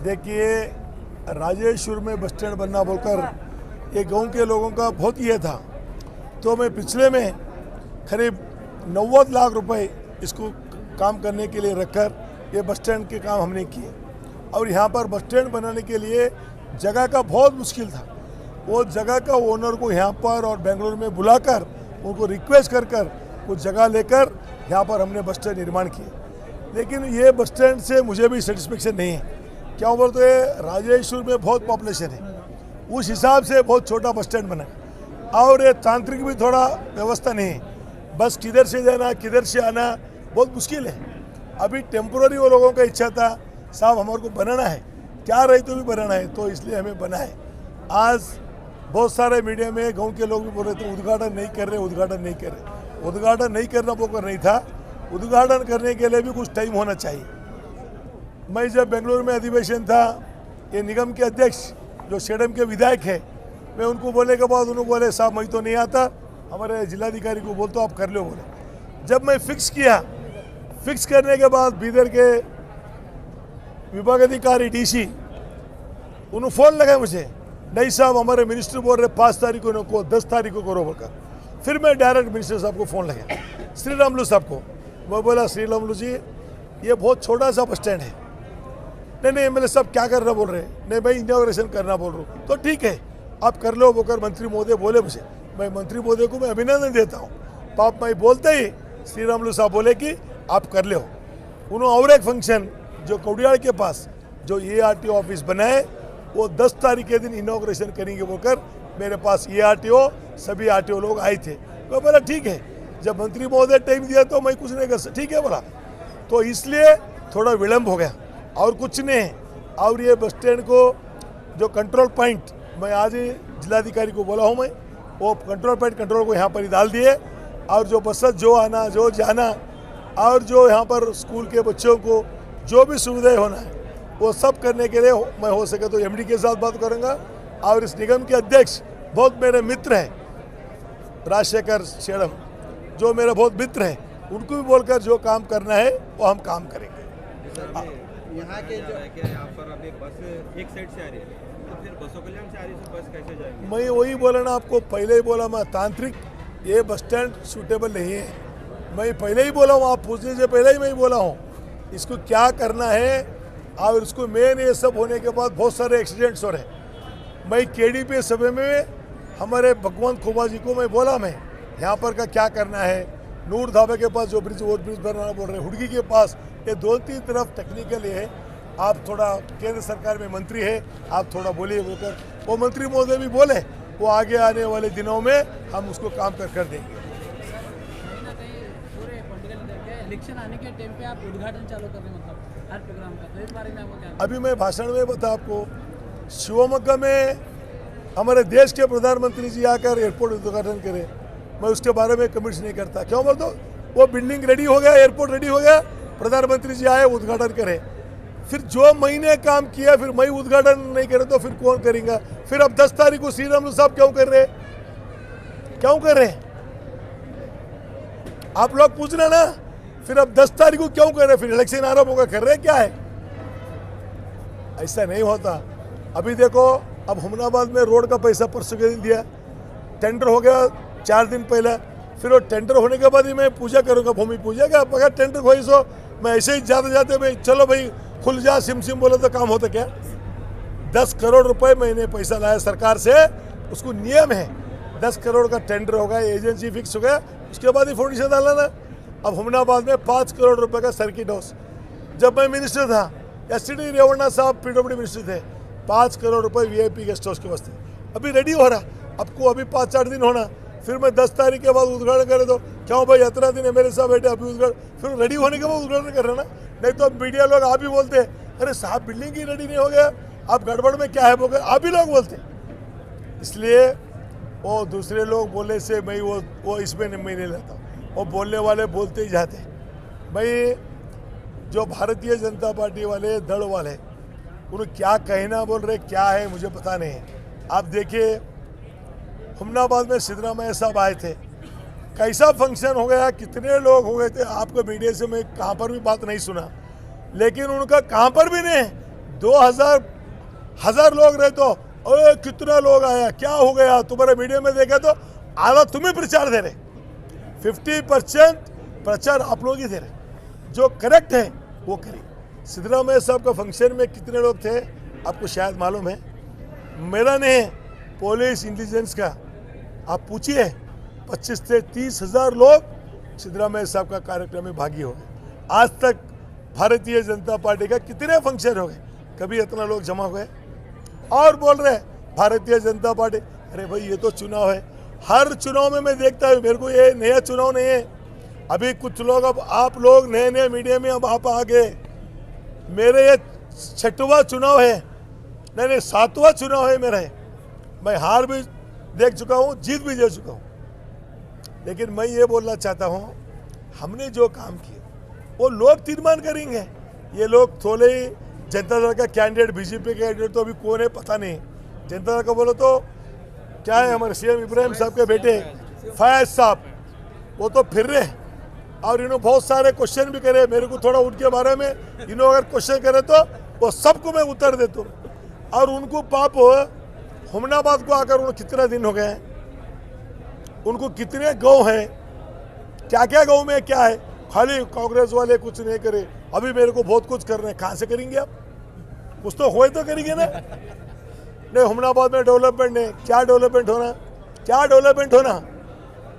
देखिए, राजेश्वर में bus stand बनना बोलकर ये गांव के लोगों का बहुत ये था, तो मैं पिछले में करीब 90 लाख रुपए इसको काम करने के लिए रखकर ये बस स्टैंड के काम हमने किए। और यहाँ पर बस स्टैंड बनाने के लिए जगह का बहुत मुश्किल था। वो जगह का ओनर को यहाँ पर और बेंगलुरु में बुलाकर उनको रिक्वेस्ट कर कुछ जगह लेकर यहाँ पर हमने बस स्टैंड निर्माण किए। लेकिन ये बस स्टैंड से मुझे भी सेटिस्फेक्शन नहीं है। क्या बोल तो ये राजेश्वर में बहुत पॉपुलेशन है, उस हिसाब से बहुत छोटा बस स्टैंड बना और ये तांत्रिक भी थोड़ा व्यवस्था नहीं है। बस किधर से जाना किधर से आना बहुत मुश्किल है। अभी टेम्पोररी वो लोगों का इच्छा था, साहब हमारे को बनाना है, क्या रही तो भी बनाना है, तो इसलिए हमें बना है। आज बहुत सारे मीडिया में गांव के लोग भी बोल रहे थे उद्घाटन नहीं कर रहे, उद्घाटन नहीं कर रहे। उद्घाटन नहीं करना बोलकर नहीं था, उद्घाटन करने के लिए भी कुछ टाइम होना चाहिए। मैं जब बेंगलुरु में अधिवेशन था, ये निगम के अध्यक्ष जो सेडम के विधायक है, मैं उनको बोलने के बाद उन्होंने बोले साहब मैं तो नहीं आता, हमारे जिलाधिकारी को बोलते आप कर लो बोले। जब मैं फिक्स किया, फिक्स करने के बाद बीदर के विभागाधिकारी डीसी उन्होंने फ़ोन लगाया मुझे, नहीं साहब हमारे मिनिस्टर बोल रहे 5 तारीख को 10 तारीख को करो बोलकर। फिर मैं डायरेक्ट मिनिस्टर साहब को फ़ोन लगाया, श्री रामुलू साहब को। मैं बोला श्री रामुलू जी ये बहुत छोटा सा बस स्टैंड है। नहीं एमएलए साहब क्या करना बोल रहे हैं, नहीं भाई इनॉग्रेशन करना बोल रहा हूँ, तो ठीक है आप कर लो बोलकर मंत्री महोदय बोले मुझे। मैं मंत्री महोदय को मैं अभिनंदन देता हूँ। पाप मैं बोलते ही श्री रामुलू साहब बोले कि आप कर लो। उन्होंने और एक फंक्शन जो कौडियाल के पास जो ARTO ऑफिस बनाए वो 10 तारीख के दिन इनॉग्रेशन करेंगे बोलकर मेरे पास ARTO सभी RTO लोग आए थे। मैं बोला ठीक है, जब मंत्री महोदय टाइम दिया तो मैं कुछ नहीं कर सकता, ठीक है बोला। तो इसलिए थोड़ा विलम्ब हो गया और कुछ नहीं है। और ये बस स्टैंड को जो कंट्रोल पॉइंट मैं आज ही जिलाधिकारी को बोला हूँ, मैं वो कंट्रोल पॉइंट कंट्रोल को यहाँ पर ही डाल दिए। और जो बसेस जो आना जो जाना और जो यहाँ पर स्कूल के बच्चों को जो भी सुविधाएं होना है वो सब करने के लिए मैं हो सके तो MD के साथ बात करूँगा। और इस निगम के अध्यक्ष बहुत मेरे मित्र हैं, राजशेखर सेडम जो मेरे बहुत मित्र हैं, उनको भी बोलकर जो काम करना है वो हम काम करेंगे। यहाँ के जो यहाँ पर अभी बस एक साइड से आ रही है, तो फिर बसों कल्याण से आ रही है, बस कैसे जाएगी? मैं वही बोला ना आपको, पहले ही बोला मैं तांत्रिक ये बस स्टैंड सूटेबल नहीं है। मैं पहले ही बोला हूँ, आप पूछने से पहले ही मैं बोला हूँ इसको क्या करना है। और उसको मेन ये सब होने के बाद बहुत सारे एक्सीडेंट्स हो रहे। मैं KDP सभा में हमारे भगवंत खोबा जी को मैं बोला मैं यहाँ पर का क्या करना है। नूर धाबे के पास जो ब्रिज बनाना बोल रहे, हुडगी के पास, ये 2-3 तरफ टेक्निकल है। आप थोड़ा केंद्र सरकार में मंत्री है, आप थोड़ा बोलिए बोलकर वो मंत्री महोदय भी बोले, वो आगे आने वाले दिनों में हम उसको काम कर देंगे। इलेक्शन आने के टाइम पे आप उद्घाटन चालू कर रहे हैं, मतलब हर प्रोग्राम का, तो इस बारे में आपको क्या? अभी मैं भाषण में बता आपको, शिवमोगा में हमारे देश के प्रधानमंत्री जी आकर एयरपोर्ट उद्घाटन करें, मैं उसके बारे में कमेंट्स नहीं करता। क्यों बोल दो, वो बिल्डिंग रेडी हो गया, एयरपोर्ट रेडी हो गया, प्रधानमंत्री जी आए उद्घाटन करें। फिर जो महीने काम किया फिर मैं उद्घाटन नहीं करे तो फिर कौन करेगा? फिर अब 10 तारीख को श्री रामुलू साहब क्यों कर रहे, क्यों कर रहे आप लोग पूछना ना। फिर अब 10 तारीख को क्यों कर रहे, फिर इलेक्शन आरंभ होगा, कर रहे क्या है? ऐसा नहीं होता। अभी देखो, अब हुमनाबाद में रोड का पैसा परसों के दिन दिया, टेंडर हो गया 4 दिन पहले। फिर वो टेंडर होने के बाद ही मैं पूजा करूंगा, भूमि पूजा का। अगर टेंडर हो सो मैं ऐसे ही जाते जाते भाई चलो भाई खुल जा सिम बोले तो काम होता क्या? 10 करोड़ रुपए मैंने पैसा लाया सरकार से, उसको नियम है 10 करोड़ का टेंडर होगा, एजेंसी फिक्स हो गया, उसके बाद ही फाउंडेशन डालना। अब हुमनाबाद में 5 करोड़ रुपए का सर्किट हाउस, जब मैं मिनिस्टर था, SCD रेवन्ना साहब PWD मिनिस्टर थे, 5 करोड़ रुपए VIP गेस्ट हाउस के वास्ते अभी रेडी हो रहा। आपको अभी 5-4 दिन होना, फिर मैं 10 तारीख के बाद उद्घाटन करे तो क्यों भाई इतना दिन है मेरे साथ बैठे, अभी उद्घाटन, फिर रेडी होने के बाद उद्घाटन कर रहे ना। नहीं तो मीडिया लोग आप ही बोलते अरे साहब बिल्डिंग ही रेडी नहीं हो गया, आप गड़बड़ में क्या है बोल, आप ही लोग बोलते। इसलिए वो दूसरे लोग बोले से मैं वो इसमें मैं नहीं लेता, वो बोलने वाले बोलते ही जाते। भाई जो भारतीय जनता पार्टी वाले दल वाले उन्हें क्या कहना बोल रहे क्या है मुझे पता नहीं है। आप देखिए हुमनाबाद में सिद्धरामैया साहब आए थे, कैसा फंक्शन हो गया, कितने लोग हो गए थे। आपको मीडिया से मैं कहाँ पर भी बात नहीं सुना, लेकिन उनका कहाँ पर भी नहीं हजार लोग रहे तो अरे कितना लोग आया, क्या हो गया, तुम्हारे मीडिया में देखा तो आधा तुम्हें प्रचार दे रहे। 50% प्रचार आप लोग ही दे रहे, जो करेक्ट है वो करिए। सिद्धरामैया साहब का फंक्शन में कितने लोग थे आपको शायद मालूम है, मेरा नहीं, पुलिस इंटेलिजेंस का आप पूछिए। 25 से 30 हजार लोग सिद्धरामैया साहब का कार्यक्रम में भागी हो गए। आज तक भारतीय जनता पार्टी का कितने फंक्शन हो गए, कभी इतना लोग जमा हुए और बोल रहे भारतीय जनता पार्टी। अरे भाई ये तो चुनाव है, हर चुनाव में मैं देखता हूँ, मेरे को ये नया चुनाव नहीं है। अभी कुछ लोग, अब आप लोग नए नए मीडिया में अब आप आ गए, मेरे ये 6वां चुनाव है, नहीं 7वां चुनाव है मेरा। मैं हार भी देख चुका हूँ, जीत भी दे चुका हूँ, लेकिन मैं ये बोलना चाहता हूँ हमने जो काम किए वो लोग तीर्मान करेंगे। ये लोग थोड़े ही जनता दल का कैंडिडेट, बीजेपी का कैंडिडेट तो अभी कौन है पता नहीं। जनता दल का बोलो तो क्या है, हमारे सीएम इब्राहिम साहब के बेटे फैज साहब, वो तो फिर रहे और इन्होंने बहुत सारे क्वेश्चन भी करे मेरे को, थोड़ा उनके बारे में इन्होंने अगर क्वेश्चन करे तो वो सबको मैं उत्तर देता हूँ। और उनको पाप हुमनाबाद को आकर उन्हें कितना दिन हो गए, उनको कितने गाँव हैं, क्या क्या गाँव में क्या है, खाली कांग्रेस वाले कुछ नहीं करे। अभी मेरे को बहुत कुछ कर रहे हैं, कहाँ से करेंगे आप, कुछ तो होए तो करेंगे ना। नहीं हुमनाबाद में डेवलपमेंट नहीं, क्या डेवलपमेंट होना, क्या डेवलपमेंट होना।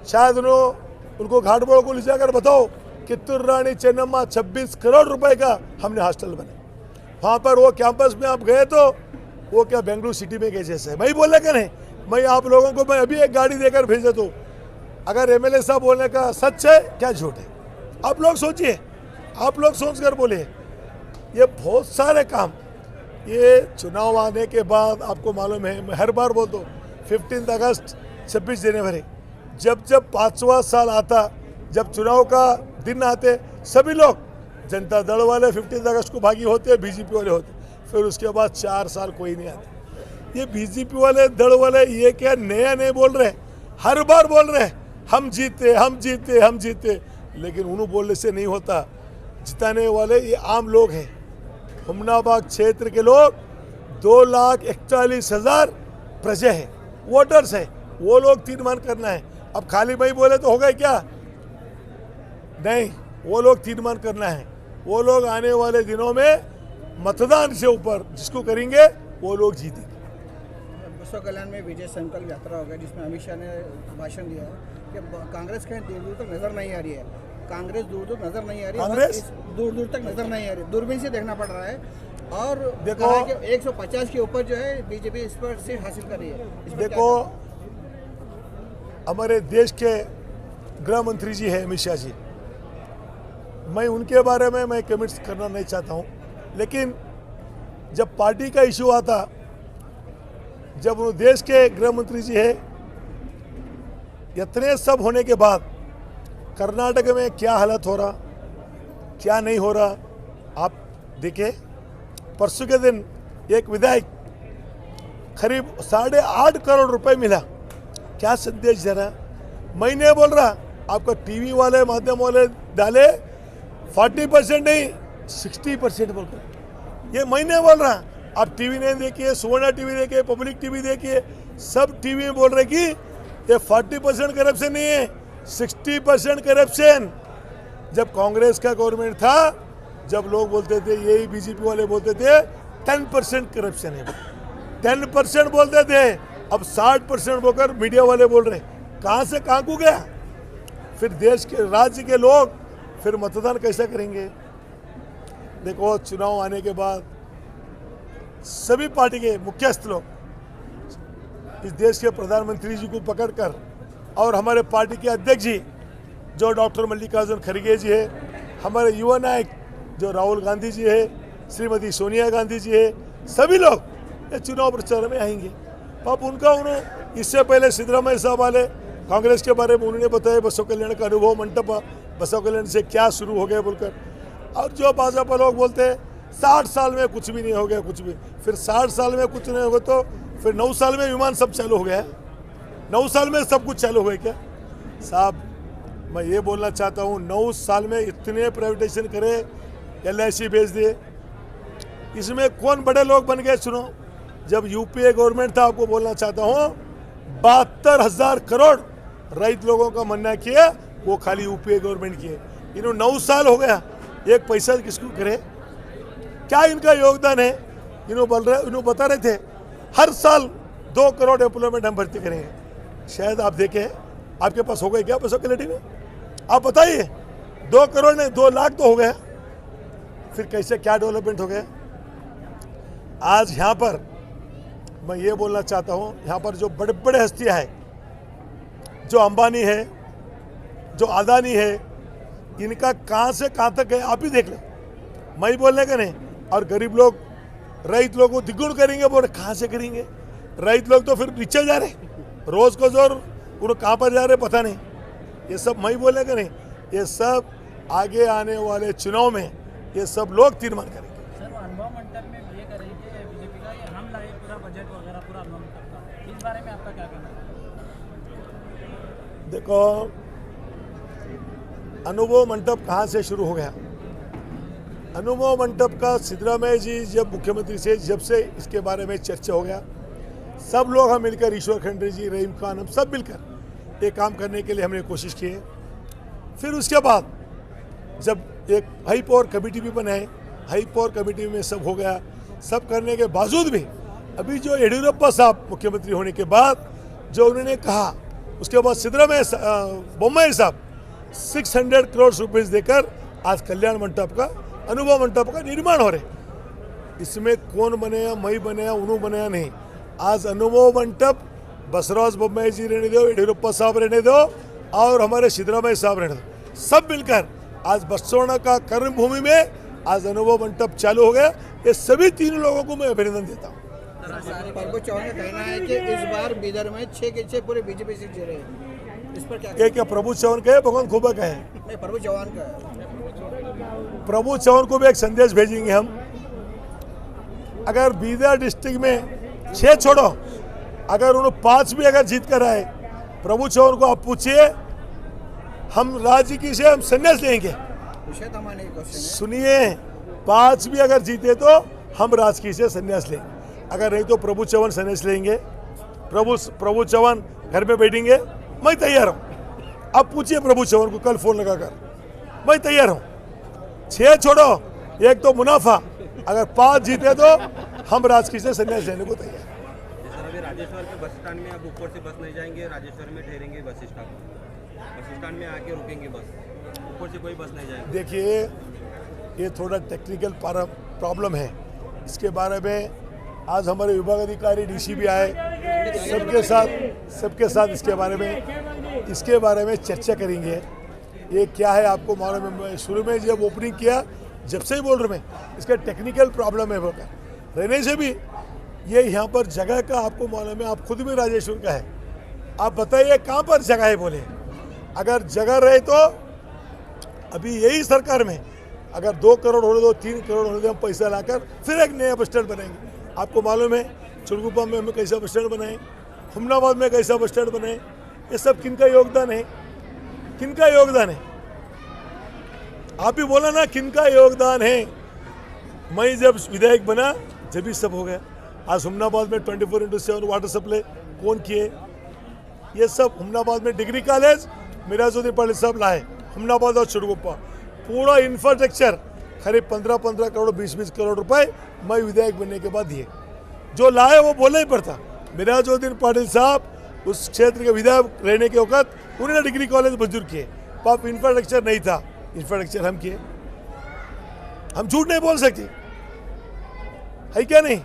शायद उनको घाट बोड़ को ले जाकर बताओ कित्तूर रानी चेन्नम्मा 26 करोड़ रुपए का हमने हॉस्टल बने, वहाँ पर वो कैंपस में आप गए तो वो क्या बेंगलुरु सिटी में गए जैसे। मैं बोलने का नहीं, मैं आप लोगों को मैं अभी एक गाड़ी देकर भेज देता हूँ। अगर एमएलए साहब बोलने का सच है क्या झूठ है, आप लोग सोचिए, आप लोग सोच कर बोलिए। ये बहुत सारे काम, ये चुनाव आने के बाद आपको मालूम है, मैं हर बार बोलता हूँ 15 अगस्त 26 जनवरी जब 5वां साल आता, जब चुनाव का दिन आते, सभी लोग जनता दल वाले 15 अगस्त को भागी होते, बीजेपी वाले होते, फिर उसके बाद 4 साल कोई नहीं आते। ये बीजेपी वाले दल वाले ये क्या नया नहीं बोल रहे, हर बार बोल रहे हम जीते हम जीते हम जीते, लेकिन उन्होंने बोलने से नहीं होता। जिताने वाले ये आम लोग हैं, हुमनाबाद क्षेत्र के लोग 2,41,000 प्रजा है, वोटर्स है, वो लोग तीर्मान करना है। अब खाली भाई बोले तो होगा क्या, नहीं, वो लोग तीर्मान करना है। वो लोग आने वाले दिनों में मतदान से ऊपर जिसको करेंगे वो लोग जीतेंगे। बसवा कल्याण में विजय संकल्प यात्रा हो गया, जिसमें अमित शाह ने भाषण दिया है कि कांग्रेस कहीं दूर दूर तक नजर नहीं आ रही है, कांग्रेस दूर दूर नजर नहीं आ रही है, कांग्रेस दूर दूर तक नजर नहीं आ रही, दूरबीन से देखना पड़ रहा है। और देखो 150 के ऊपर जो है बीजेपी इस पर सीट हासिल कर रही है। देखो हमारे देश के गृह मंत्री जी है अमित शाह जी, मैं उनके बारे में मैं कमेंट्स करना नहीं चाहता हूं, लेकिन जब पार्टी का इशू आता, जब वो देश के गृह मंत्री जी है, इतने सब होने के बाद कर्नाटक में क्या हालत हो रहा, क्या नहीं हो रहा, आप देखिए। परसों के दिन एक विधायक करीब 8.5 करोड़ रुपए मिला, क्या संदेश दे रहा। मैं नहीं बोल रहा, आपका टीवी वाले माध्यम वाले डाले 40% नहीं 60% बोल रहे, ये मैं नहीं बोल रहा। आप टीवी नहीं देखिए, सुवर्ण टीवी देखिए, पब्लिक टीवी देखिए, सब टीवी में बोल रहे कि ये 40% करप्शन नहीं है, 60% करप्शन। जब कांग्रेस का गवर्नमेंट था, जब लोग बोलते थे, यही बीजेपी वाले बोलते थे 10% करप्शन है, 10% बोलते थे, अब 60% बोलकर मीडिया वाले बोल रहे, कहाँ से कहाँ को गया। फिर देश के राज्य के लोग फिर मतदान कैसे करेंगे। देखो चुनाव आने के बाद सभी पार्टी के मुख्यस्थ लोग इस देश के प्रधानमंत्री जी को पकड़कर, और हमारे पार्टी के अध्यक्ष जी जो डॉक्टर मल्लिकार्जुन खड़गे जी है, हमारे युवा नायक जो राहुल गांधी जी है, श्रीमती सोनिया गांधी जी है, सभी लोग ये चुनाव प्रचार में आएंगे। अब उन्होंने इससे पहले सिद्धरामैया साहब वाले कांग्रेस के बारे में उन्होंने बताया बसवा कल्याण का अनुभव मंडप, बसवा कल्याण से क्या शुरू हो गया बोलकर। और जो भाजपा लोग बोलते हैं 60 साल में कुछ भी नहीं हो गया, कुछ भी, फिर 60 साल में कुछ नहीं होगा तो फिर 9 साल में विमान सब चालू हो गया, 9 साल में सब कुछ चालू हो गया क्या साहब। मैं ये बोलना चाहता हूँ, 9 साल में इतने प्राइवेटाइजेशन करे, LIC बेच दिए, इसमें कौन बड़े लोग बन गए सुनो। जब यूपीए गवर्नमेंट था, आपको बोलना चाहता हूँ, 72,000 करोड़ रईत लोगों का मन्ना किया, वो खाली यूपीए गवर्नमेंट किए। इन्होंने 9 साल हो गया, एक पैसा किसको करे? क्या इनका योगदान है? इन्होंने बता रहे थे हर साल 2 करोड़ एम्प्लॉयमेंट हम भर्ती करेंगे। शायद आप देखें, आपके पास हो गए क्या बसों क्लैरिटी में? आप बताइए, 2 करोड़ नहीं 2 लाख तो हो गया। फिर कैसे क्या डेवलपमेंट हो गया? आज यहाँ पर मैं ये बोलना चाहता हूँ, यहाँ पर जो बड़े बड़े हस्तियाँ हैं, जो अंबानी है, जो अदानी है, इनका कहाँ से कहाँ तक है आप ही देख लें। मैं ही बोलने का नहीं। और गरीब लोग, रईत लोग को द्विगुण करेंगे, बोले कहाँ से करेंगे? रईत लोग तो फिर नीचे जा रहे, रोज को जोर उन्हें कहाँ पर जा रहे पता नहीं। ये सब मैं ही बोलने का नहीं, ये सब आगे आने वाले चुनाव में ये सब लोग तीर्मान करेंगे। सर, वो अनुभव मंडप में ये करेंगे बीजेपी का, ये हम लाए पूरा बजट वगैरह पूरा अनुभव मंडप का, इस बारे में आपका क्या कहना है? देखो, अनुभव मंडप कहाँ से शुरू हो गया? अनुभव मंडप का सिद्धरामैया जी जब मुख्यमंत्री से जब से इसके बारे में चर्चा हो गया, सब लोग हम मिलकर, ईश्वर खंडे जी, रहीम खान, हम सब मिलकर ये काम करने के लिए हमने कोशिश की है। फिर उसके बाद जब एक हाई पावर कमेटी भी बनाए, हाई पावर कमेटी में सब हो गया। सब करने के बावजूद भी अभी जो येडियुरप्पा साहब मुख्यमंत्री होने के बाद जो उन्होंने कहा, उसके बाद सिद्धरामैया बोम्मई साहब 600 करोड़ रुपीज़ देकर आज कल्याण मंडप का, अनुभव मंडप का निर्माण हो रहे। इसमें कौन बनाया, मैं बनाया, उन्होंने बनाया नहीं। आज अनुभव मंडप बसवराज बोम्मई जी रहने दो, येडियुरप्पा साहब रहने दो, और हमारे सिद्धरामैया साहब रहने दो, सब मिलकर आज बसवण्णा का कर्म भूमि में आज अनुभव मंडप चालू हो गया। ये सभी 3 लोगों को मैं अभिनंदन देता हूँ। प्रभु चौहान का कहना है कि इस बार बीदर में 6 के 6 पूरे बीजेपी सीट जीत रहे हैं, इस पर क्या प्रभु चौहान का है, भगवान खूबा का है? नहीं, प्रभु चौहान का है। प्रभु चौहान को भी एक संदेश भेजेंगे हम। अगर बीदर डिस्ट्रिक्ट में 6 छोड़ो, अगर उन्होंने 5 भी अगर जीत कर आए, प्रभु चौहान को आप पूछिए, हम राजनीति से हम संन्यास लेंगे। सुनिए, 5 भी अगर जीते तो हम राजकीय से संन्यास लेंगे, अगर नहीं तो प्रभु चौहान संन्यास लेंगे। प्रभु चौहान घर में बैठेंगे, मैं तैयार हूँ। आप पूछिए प्रभु चौहान को, कल फोन लगाकर, मैं तैयार हूँ। 6 छोड़ो, एक तो मुनाफा, अगर 5 जीते तो हम राजकीय से संन्यास लेने को तैयार। सर, अभी राजेश्वर के बस स्टैंड में अब ऊपर से बस नहीं जाएंगे, राजेश्वर में ठहरेंगे, बस स्टैंड में आके रुकेंगे, बस ऊपर से कोई बस नहीं जाएगी। देखिए, ये थोड़ा टेक्निकल प्रॉब्लम है, इसके बारे में आज हमारे विभाग अधिकारी डीसी भी आए, सबके साथ इसके बारे में चर्चा करेंगे। ये क्या है आपको मालूम है, मैं शुरू में जब ओपनिंग किया, जब से ही बोल रहा मैं, इसका टेक्निकल प्रॉब्लम है बोलकर रहने से भी ये यहाँ पर जगह का आपको मालूम है, आप खुद भी राजेश्वर का है, आप बताइए कहाँ पर जगह है बोले। अगर जगह रहे तो अभी यही सरकार में अगर 2 करोड़ हो दो, 3 करोड़ हो दो, हम पैसा लाकर फिर एक नया बस स्टैंड बनाएंगे। आपको मालूम है चुड़गुप्पा में हमें कैसा बस स्टैंड बनाए, हुमनाबाद में कैसा बस स्टैंड बनाए, ये सब किनका योगदान है? किनका योगदान है? आप ही बोला ना, किनका योगदान है? मैं जब विधायक बना जब भी सब हो गया। आज हुमनाबाद में 24/7 वाटर सप्लाई कौन किए? ये सब हुमनाबाद में डिग्री कॉलेज मिराजुद्दीन पाटिल साहब लाए, हुमनाबाद और चुड़गुप्पा पूरा इंफ्रास्ट्रक्चर करीब 15 करोड़ 20 करोड़ रुपए मैं विधायक बनने के बाद दिए। जो लाए वो बोलना ही पड़ता। मिराजुद्दीन पाटिल साहब उस क्षेत्र के विधायक रहने के वक्त उन्होंने डिग्री कॉलेज मंजूर किए, पाप इंफ्रास्ट्रक्चर नहीं था, इंफ्रास्ट्रक्चर हम किए। हम झूठ नहीं बोल सकते, है क्या नहीं?